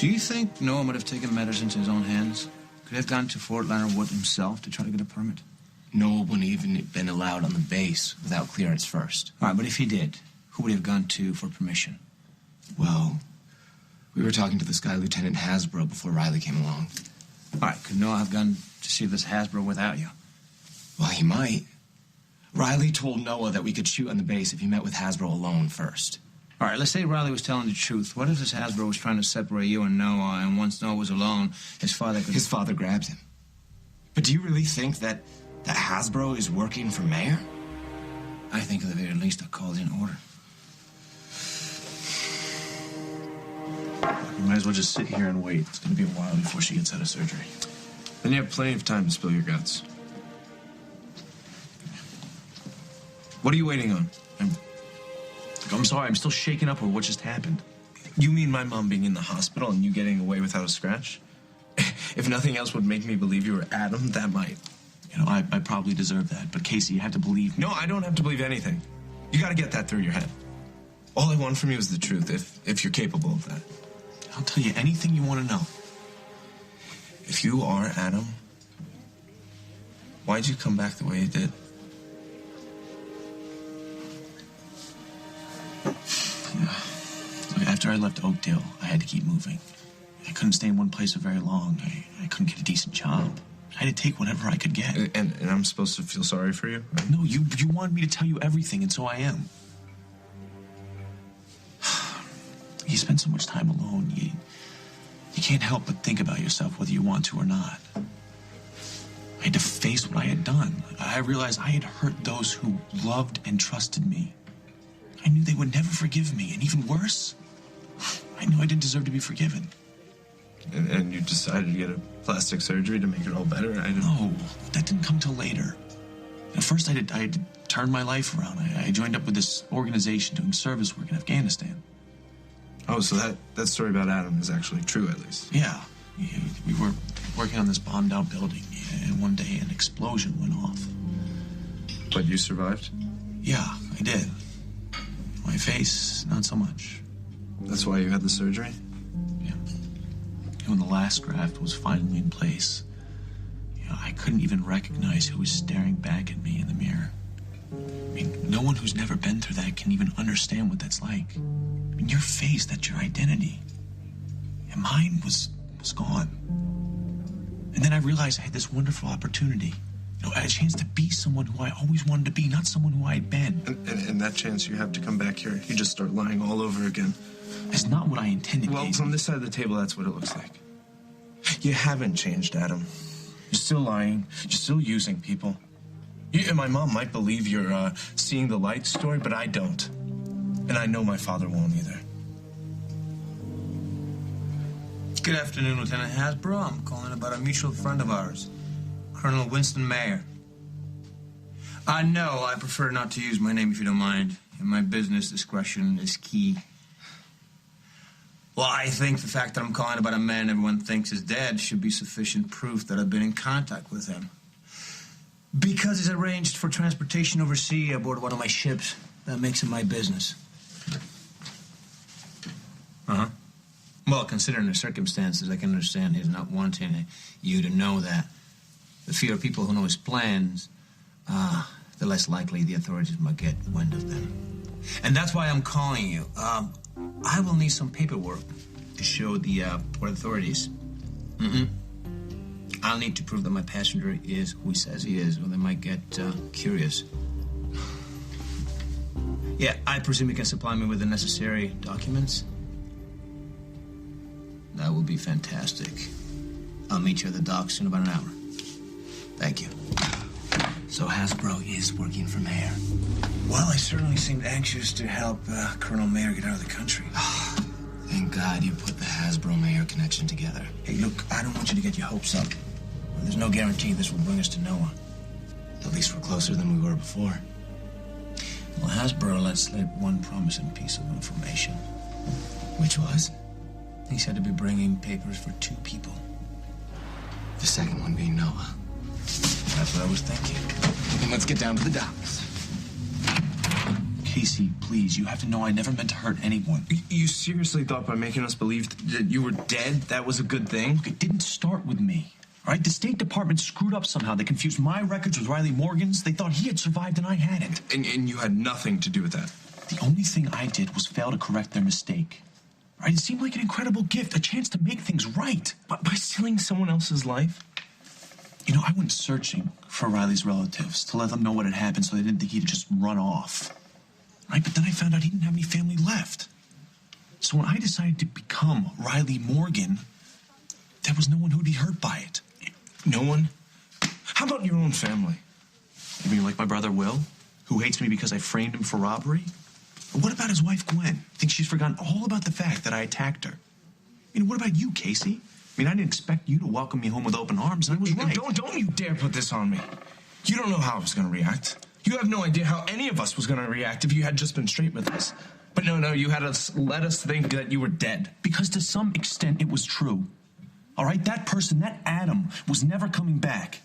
Do you think Noah might have taken matters into his own hands? Could he have gone to Fort Leonard Wood himself to try to get a permit? Noah wouldn't even have been allowed on the base without clearance first. All right, but if he did, who would he have gone to for permission? Well, we were talking to this guy, Lieutenant Hasbro, before Riley came along. All right, could Noah have gone to see this Hasbro without you? Well, he might. Riley told Noah that we could shoot on the base if he met with Hasbro alone first. All right, let's say Riley was telling the truth. What if this Hasbro was trying to separate you and Noah, and once Noah was alone, his father could... His father grabbed him. But do you really think that Hasbro is working for Mayor? I think at the very least a call's in order. You might as well just sit here and wait. It's going to be a while before she gets out of surgery. Then you have plenty of time to spill your guts. What are you waiting on? I'm sorry, I'm still shaken up over what just happened. You mean my mom being in the hospital and you getting away without a scratch? If nothing else would make me believe you were Adam, that might. You know, I probably deserve that. But Casey, you have to believe me. No, I don't have to believe anything. You got to get that through your head. All I want from you is the truth, if you're capable of that. I'll tell you anything you want to know. If you are Adam, why'd you come back the way you did? Yeah. After I left Oakdale, I had to keep moving. I couldn't stay in one place for very long. I couldn't get a decent job. I had to take whatever I could get. And I'm supposed to feel sorry for you? No, you wanted me to tell you everything, and so I am. You spend so much time alone, you can't help but think about yourself whether you want to or not. I had to face what I had done. I realized I had hurt those who loved and trusted me. I knew they would never forgive me, and even worse, I knew I didn't deserve to be forgiven. And you decided to get a plastic surgery to make it all better? No, that didn't come till later. At first, I had to turn my life around. I joined up with this organization doing service work in Afghanistan. Oh, so that story about Adam is actually true, at least? Yeah. We were working on this bombed-out building, and one day an explosion went off. But you survived? Yeah, I did. My face, not so much. That's why you had the surgery? Yeah. When the last graft was finally in place, I couldn't even recognize who was staring back at me in the mirror. I mean, no one who's never been through that can even understand what that's like. I mean, your face, that's your identity. And mine was gone. And then I realized I had this wonderful opportunity. I had a chance to be someone who I always wanted to be, not someone who I had been. And that chance you have to come back here, you just start lying all over again. That's not what I intended. Well, from this side of the table, that's what it looks like. You haven't changed, Adam. You're still lying. You're still using people. You and my mom might believe you're seeing the light story, but I don't. And I know my father won't either. Good afternoon, Lieutenant Hasbro. I'm calling about a mutual friend of ours, Colonel Winston Mayer. No, I prefer not to use my name if you don't mind. In my business, discretion is key. Well, I think the fact that I'm calling about a man everyone thinks is dead should be sufficient proof that I've been in contact with him. Because he's arranged for transportation overseas aboard one of my ships. That makes it my business. Uh-huh. Well, considering the circumstances, I can understand his not wanting you to know that. The fewer people who know his plans, the less likely the authorities might get wind of them. And that's why I'm calling you. I will need some paperwork to show the port authorities. I'll need to prove that my passenger is who he says he is, or they might get curious. Yeah, I presume you can supply me with the necessary documents? That would be fantastic. I'll meet you at the docks in about an hour. Thank you. So Hasbro is working for Mayor? Well, I certainly seemed anxious to help Colonel Mayer get out of the country. Thank God you put the Hasbro-Mayor connection together. Hey, look, I don't want you to get your hopes up. There's no guarantee this will bring us to Noah. At least we're closer than we were before. Well, Hasbro let slip one promising piece of information. Which was? He said to be bringing papers for 2 people. The second one being Noah. That's what I was thinking. Then let's get down to the docks. Casey, please, you have to know I never meant to hurt anyone. You seriously thought by making us believe that you were dead, that was a good thing? Look, it didn't start with me. All right, the State Department screwed up somehow. They confused my records with Riley Morgan's. They thought he had survived and I hadn't. And you had nothing to do with that? The only thing I did was fail to correct their mistake. All right, it seemed like an incredible gift, a chance to make things right. But by stealing someone else's life? You know, I went searching for Riley's relatives to let them know what had happened so they didn't think he'd just run off. Right, but then I found out he didn't have any family left. So when I decided to become Riley Morgan, there was no one who'd be hurt by it. No one? How about your own family? You mean like my brother Will, who hates me because I framed him for robbery? Or what about his wife Gwen? Think she's forgotten all about the fact that I attacked her? I mean, what about you, Casey? I mean, I didn't expect you to welcome me home with open arms, and I was right. Don't you dare put this on me. You don't know how I was going to react. You have no idea how any of us was going to react if you had just been straight with us. But no, you had let us think that you were dead. Because to some extent it was true. All right, that person, that Adam, was never coming back.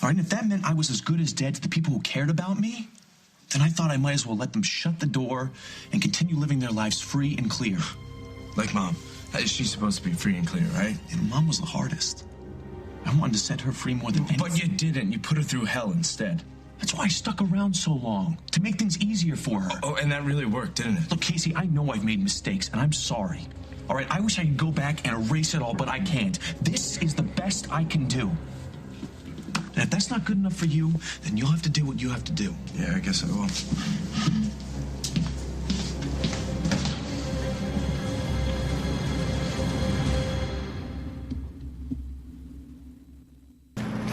All right, and if that meant I was as good as dead to the people who cared about me, then I thought I might as well let them shut the door and continue living their lives free and clear. Like Mom. She's supposed to be free and clear, right? And Mom was the hardest. I wanted to set her free more than anything. But you didn't. You put her through hell instead. That's why I stuck around so long, to make things easier for her. Oh, and that really worked, didn't it? Look, Casey, I know I've made mistakes, and I'm sorry. All right, I wish I could go back and erase it all, but I can't. This is the best I can do. And if that's not good enough for you, then you'll have to do what you have to do. Yeah, I guess I will.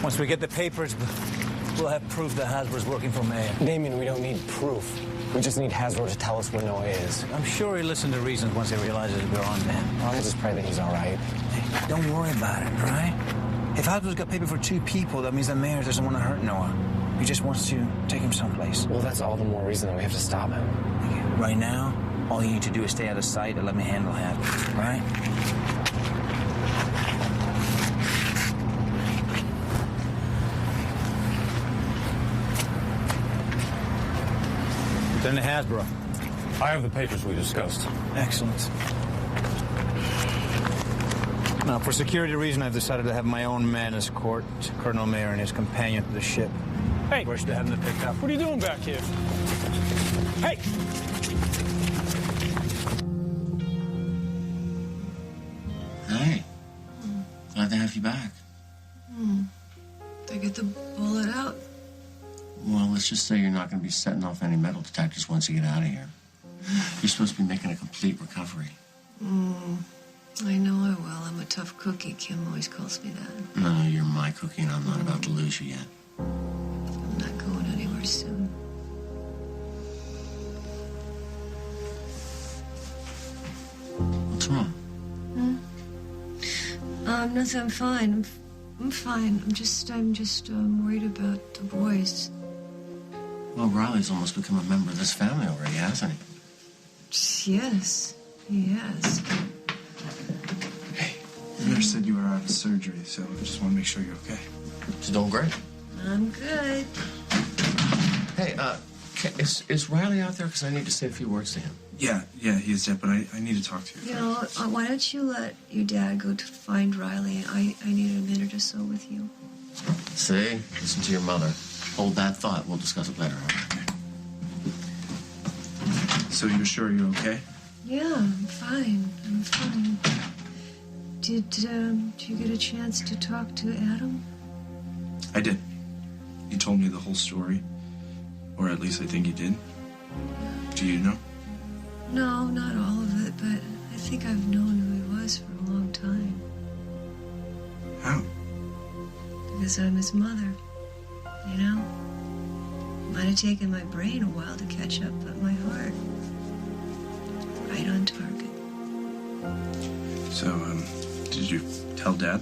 Once we get the papers, we'll have proof that Hasbro's working for Mayor. Damien, we don't need proof. We just need Hasbro to tell us where Noah is. I'm sure he'll listen to reasons once he realizes we're on them. Well, I just pray that he's all right. Hey, don't worry about it, all right? If Hasbro's got paper for 2 people, that means the mayor doesn't want to hurt Noah. He just wants to take him someplace. Well, that's all the more reason that we have to stop him. Okay. Right now, all you need to do is stay out of sight and let me handle Hasbro, all right? Lieutenant Hasbro. I have the papers we discussed. Excellent. Now, for security reasons, I've decided to have my own man escort Colonel Mayer and his companion to the ship. Hey! Wish to have them picked up. What are you doing back here? Hey! Hey. Glad to have you back. Did I get the bullet out? Well, let's just say you're not going to be setting off any metal detectors once you get out of here. You're supposed to be making a complete recovery. I know I will. I'm a tough cookie. Kim always calls me that. No, you're my cookie, and I'm not about to lose you yet. I'm not going anywhere soon. What's wrong? Nothing. I'm fine. I'm fine. I'm just worried about the boys. Well, Riley's almost become a member of this family already, hasn't he? Yes, he has. Hey, the nurse said you were out of surgery, so I just want to make sure you're okay. She's doing great. I'm good. Hey, is Riley out there? Because I need to say a few words to him. Yeah, he is dead, but I need to talk to you. You know, why don't you let your dad go to find Riley? I need a minute or so with you. See? Listen to your mother. Hold that thought. We'll discuss it later. Okay. So you're sure you're okay? Yeah, I'm fine. I'm fine. Did you get a chance to talk to Adam? I did. He told me the whole story. Or at least I think he did. Do you know? No, not all of it, but I think I've known who he was for a long time. How? Because I'm his mother. You know? Might have taken my brain a while to catch up, but my heart, right on target. So, did you tell Dad?